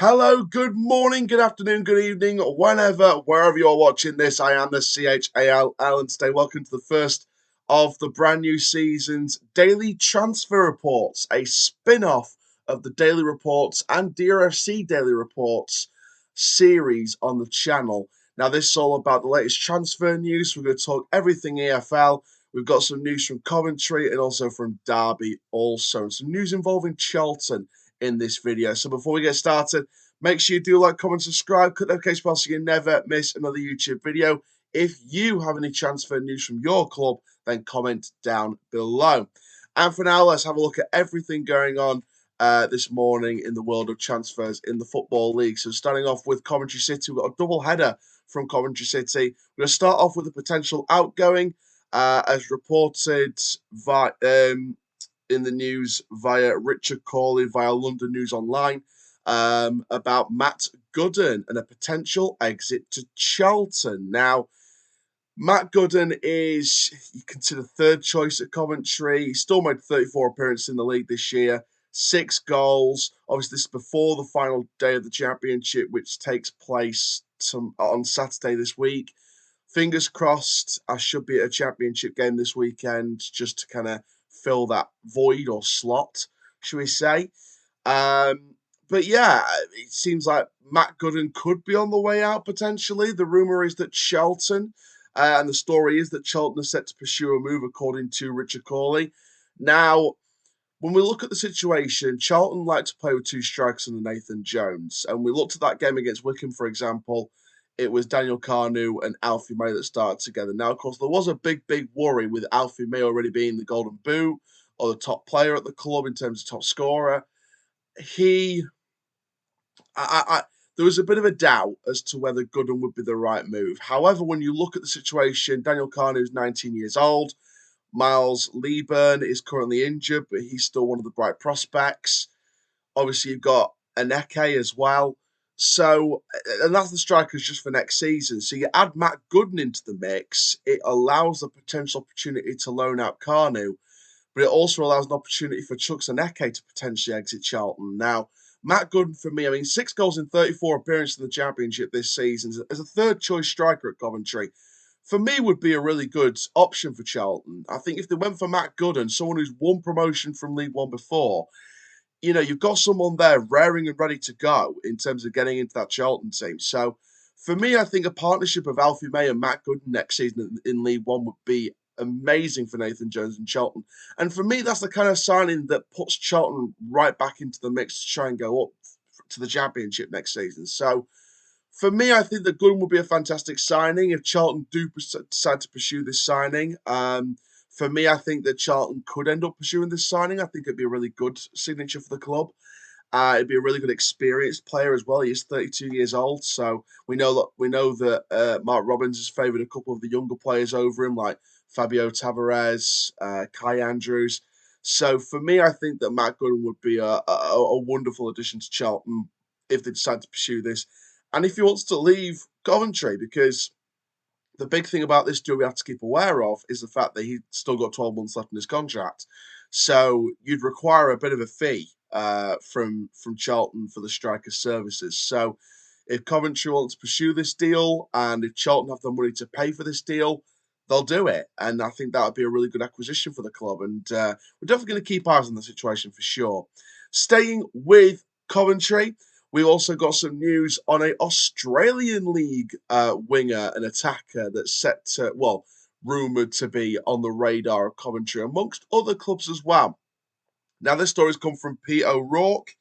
Hello, good morning, good afternoon, good evening, wherever you're watching this. I am the CHAL Alan today. Welcome to the first of the brand new season's Daily Transfer Reports, a spin-off of the Daily Reports and DRFC Daily Reports series on the channel. Now, this is all about the latest transfer news. We're going to talk everything EFL. We've got some news from Coventry and also from Derby also. And some news involving Charlton in this video. So before we get started, make sure you do like, comment, subscribe, click the notification bell so you never miss another YouTube video. If you have any transfer news from your club, then comment down below. And for now, let's have a look at everything going on this morning in the world of transfers in the Football League. So starting off with Coventry City, we've got a double header from Coventry City. We're going to start off with a potential outgoing, as reported in the news via Richard Cawley, via London News Online, about Matt Godden and a potential exit to Charlton. Now, Matt Godden is, you consider, third choice at Coventry. He still made 34 appearances in the league this year, 6 goals. Obviously, this is before the final day of the championship, which takes place on Saturday this week. Fingers crossed, I should be at a championship game this weekend just to kind of fill that void or slot, should we say. But yeah, it seems like Matt Godden could be on the way out potentially. The rumour is that Charlton, and the story is that Charlton is set to pursue a move according to Richard Cawley. Now, when we look at the situation, Charlton like to play with 2 strikers under Nathan Jones. And we looked at that game against Wycombe, for example. It was Daniel Cardew and Alfie May that started together. Now, of course, there was a big there with Alfie May already being the Golden Boot or the top player at the club in terms of top scorer. There was a bit of a doubt as to whether Godden would be the right move. However, when you look at the situation, Daniel Cardew is 19 years old. Miles Leaburn is currently injured, but he's still one of the bright prospects. Obviously, you've got Aneke as well. So, and that's the strikers just for next season. So you add Matt Godden into the mix, it allows the potential opportunity to loan out Cardew, but it also allows an opportunity for Chuks Aneke to potentially exit Charlton. Now, Matt Godden, for me, I mean, 6 goals in 34 appearances in the Championship this season as a third choice striker at Coventry, for me, would be a really good option for Charlton. I think if they went for Matt Godden, someone who's won promotion from League One before, you know, you've got someone there raring and ready to go in terms of getting into that Charlton team. So for me, I think a partnership of Alfie May and Matt Godden next season in League One would be amazing for Nathan Jones and Charlton. And for me, that's the kind of signing that puts Charlton right back into the mix to try and go up to the Championship next season. So for me, I think that Godden would be a fantastic signing if Charlton do decide to pursue this signing. For me, I think that Charlton could end up pursuing this signing. I think it'd be a really good signature for the club. It'd be a really good experienced player as well. He is 32 years old, so we know that Mark Robbins has favoured a couple of the younger players over him, like Fabio Tavares, Kai Andrews. So for me, I think that Matt Godden would be a wonderful addition to Charlton if they decide to pursue this, and if he wants to leave Coventry, because the big thing about this deal we have to keep aware of is the fact that he's still got 12 months left in his contract. So you'd require a bit of a fee from Charlton for the striker's services. So if Coventry want to pursue this deal and if Charlton have the money to pay for this deal, they'll do it. And I think that would be a really good acquisition for the club. And we're definitely going to keep eyes on the situation for sure. Staying with Coventry, we also got some news on an Australian League winger and attacker that's set to, well, rumoured to be on the radar of Coventry, amongst other clubs as well. Now, this story's come from Pete O'Rourke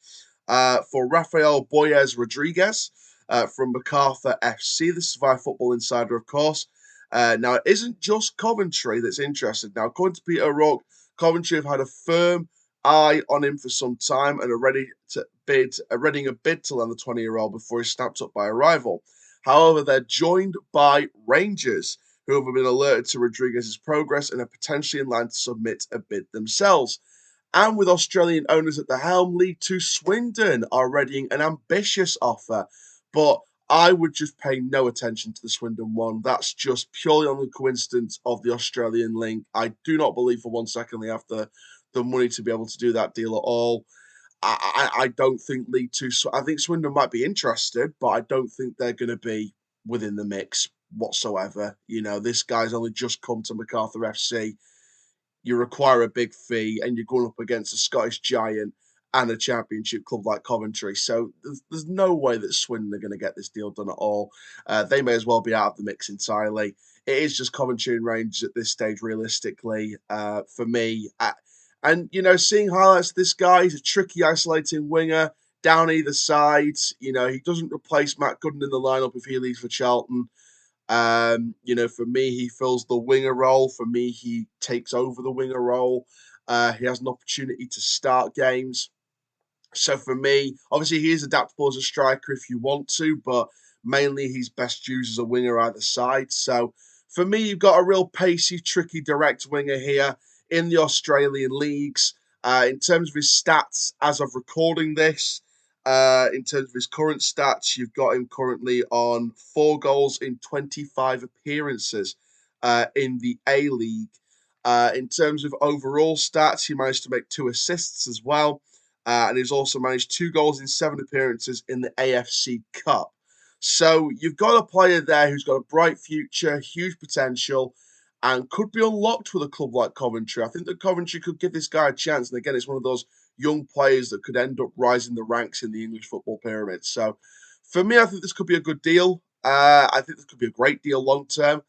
for Raphael Borges Rodrigues from Macarthur FC. This is via Football Insider, of course. Now, it isn't just Coventry that's interested. Now, according to Pete O'Rourke, Coventry have had a firm eye on him for some time and are ready to readying a bid to lend the 20-year-old before he's snapped up by a rival. However, they're joined by Rangers, who have been alerted to Rodrigues' progress and are potentially in line to submit a bid themselves. And with Australian owners at the helm, League Two Swindon are readying an ambitious offer. But I would just pay no attention to the Swindon one. That's just purely on the coincidence of the Australian link. I do not believe for 1 second they have the money to be able to do that deal at all. I don't think League Two. I think Swindon might be interested, but I don't think they're going to be within the mix whatsoever. This guy's only just come to Macarthur FC. You require a big fee, and you're going up against a Scottish giant and a championship club like Coventry. So there's no way that Swindon are going to get this deal done at all. They may as well be out of the mix entirely. It is just Coventry and Rangers at this stage, realistically, for me. And, seeing highlights of this guy, he's a tricky, isolating winger down either side. He doesn't replace Matt Godden in the lineup if he leaves for Charlton. For me, he fills the winger role. For me, he takes over the winger role. He has an opportunity to start games. So for me, obviously he is adaptable as a striker if you want to, but mainly he's best used as a winger either side. So for me, you've got a real pacey, tricky, direct winger here in the Australian leagues. In terms of his stats, as of recording this, in terms of his current stats, you've got him currently on 4 goals in 25 appearances in the A-League. In terms of overall stats, he managed to make 2 assists as well. And he's also managed 2 goals in 7 appearances in the AFC Cup. So you've got a player there who's got a bright future, huge potential, and could be unlocked with a club like Coventry. I think that Coventry could give this guy a chance. And again, it's one of those young players that could end up rising the ranks in the English football pyramid. So for me, I think this could be a good deal. I think this could be a great deal long term.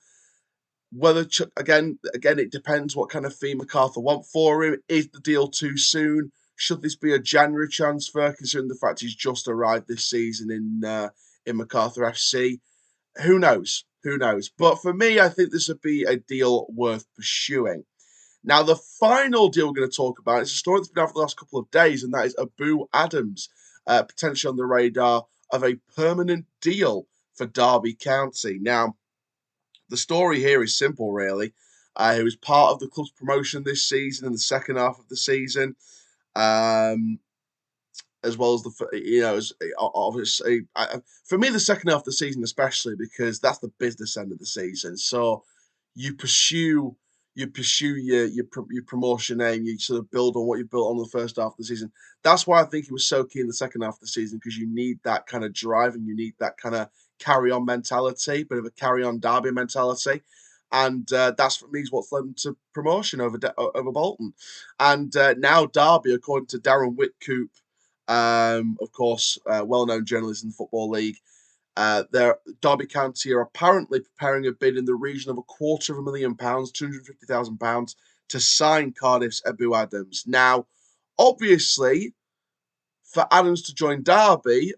Whether again, it depends what kind of fee Macarthur want for him. Is the deal too soon? Should this be a January transfer, considering the fact he's just arrived this season in Macarthur FC? Who knows? Who knows? But for me, I think this would be a deal worth pursuing. Now, the final deal we're going to talk about is a story that's been out for the last couple of days, and that is Ebou Adams, potentially on the radar of a permanent deal for Derby County. Now, the story here is simple, really. He was part of the club's promotion this season in the second half of the season, as well as obviously, for me, the second half of the season especially, because that's the business end of the season. So you pursue your promotion aim, you sort of build on what you built on the first half of the season. That's why I think he was so key in the second half of the season, because you need that kind of drive and you need that kind of carry-on mentality, bit of a carry-on Derby mentality. And that's, for me, is what's led them to promotion over Bolton. And now Derby, according to Darren Whitcoop, of course, well-known journalist in the Football League, Derby County are apparently preparing a bid in the region of £250,000, £250,000, to sign Cardiff's Ebou Adams. Now, obviously, for Adams to join Derby,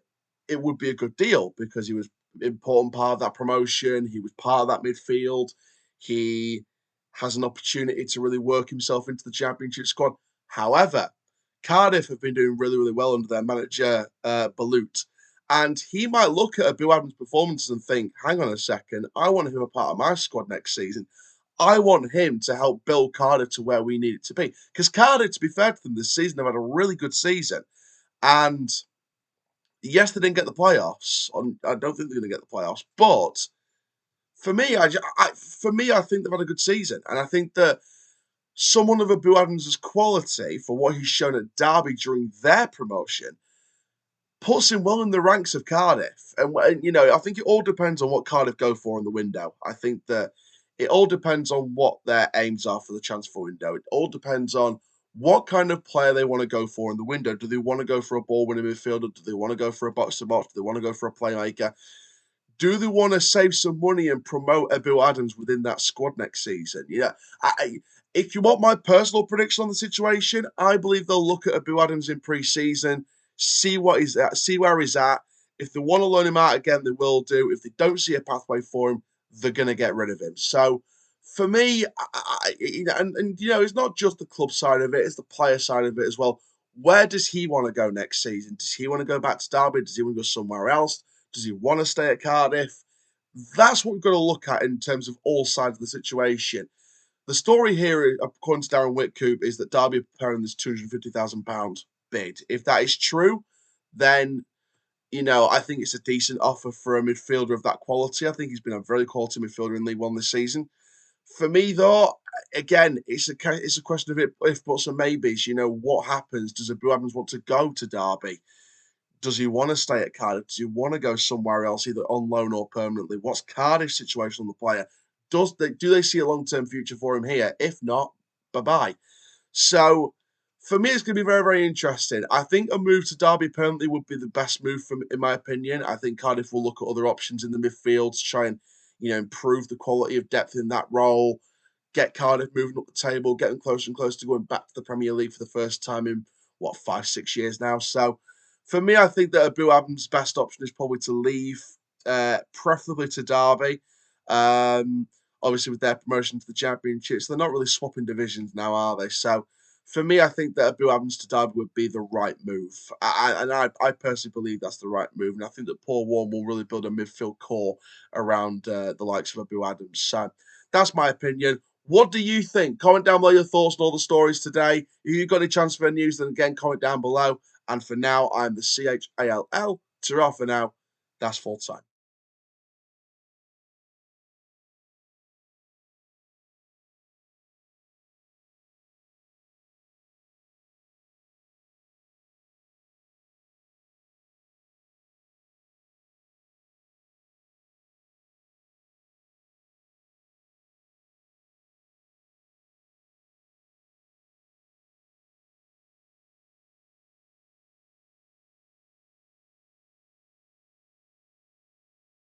it would be a good deal because he was an important part of that promotion. He was part of that midfield. He has an opportunity to really work himself into the championship squad. However, Cardiff have been doing really, really well under their manager, Balut. And he might look at Ebou Adams' performances and think, hang on a second, I want him a part of my squad next season. I want him to help build Cardiff to where we need it to be. Because Cardiff, to be fair to them this season, have had a really good season. And yes, they didn't get the playoffs. I don't think they're going to get the playoffs. But for me, I think they've had a good season. And I think that someone of Ebou Adams' quality, for what he's shown at Derby during their promotion, puts him well in the ranks of Cardiff. And I think it all depends on what Cardiff go for in the window. I think that it all depends on what their aims are for the transfer window. It all depends on what kind of player they want to go for in the window. Do they want to go for a ball-winning midfielder? Do they want to go for a box-to-box? Do they want to go for a playmaker? Do they want to save some money and promote Ebou Adams within that squad next season? If you want my personal prediction on the situation, I believe they'll look at Ebou Adams in pre-season, see what he's at, see where he's at. If they want to loan him out again, they will do. If they don't see a pathway for him, they're going to get rid of him. So for me, it's not just the club side of it, it's the player side of it as well. Where does he want to go next season? Does he want to go back to Derby? Does he want to go somewhere else? Does he want to stay at Cardiff? That's what we've got to look at in terms of all sides of the situation. The story here, according to Darren Whitcoop, is that Derby are preparing this £250,000 bid. If that is true, then I think it's a decent offer for a midfielder of that quality. I think he's been a very quality midfielder in League One this season. For me, though, again, it's a question of if buts and maybes. You know, what happens? Does Ebou Adams want to go to Derby? Does he want to stay at Cardiff? Does he want to go somewhere else, either on loan or permanently? What's Cardiff's situation on the player? Do they see a long term future for him here? If not, bye bye. So for me, it's going to be very, very interesting. I think a move to Derby permanently would be the best move, in my opinion. I think Cardiff will look at other options in the midfield to try and improve the quality of depth in that role, get Cardiff moving up the table, get them closer and closer to going back to the Premier League for the first time in what 5, 6 years now. So for me, I think that Ebou Adams' best option is probably to leave, preferably to Derby. Um, Obviously, with their promotion to the Championship, so they're not really swapping divisions now, are they? So for me, I think that Ebou Adams to Derby would be the right move. I personally believe that's the right move. And I think that Paul Warren will really build a midfield core around the likes of Ebou Adams. So that's my opinion. What do you think? Comment down below your thoughts on all the stories today. If you've got any transfer news, then again, comment down below. And for now, I'm the CHALL. Ta-ra for now. That's full time.